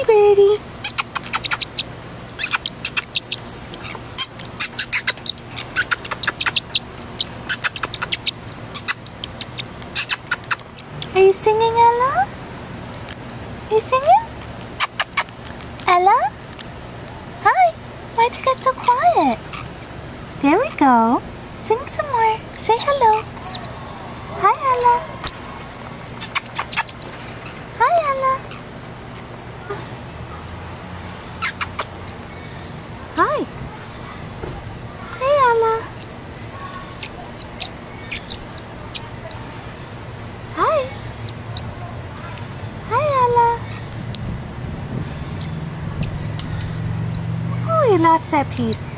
birdie. Are you singing, Ella? Are you singing? Ella? Hi. Why'd you get so quiet? There we go. Sing some more. Say hello. Hi, Ella. Hi, Ella. Hi. Hey, Ella. Hi. Hi, Ella. Oh, you lost that piece.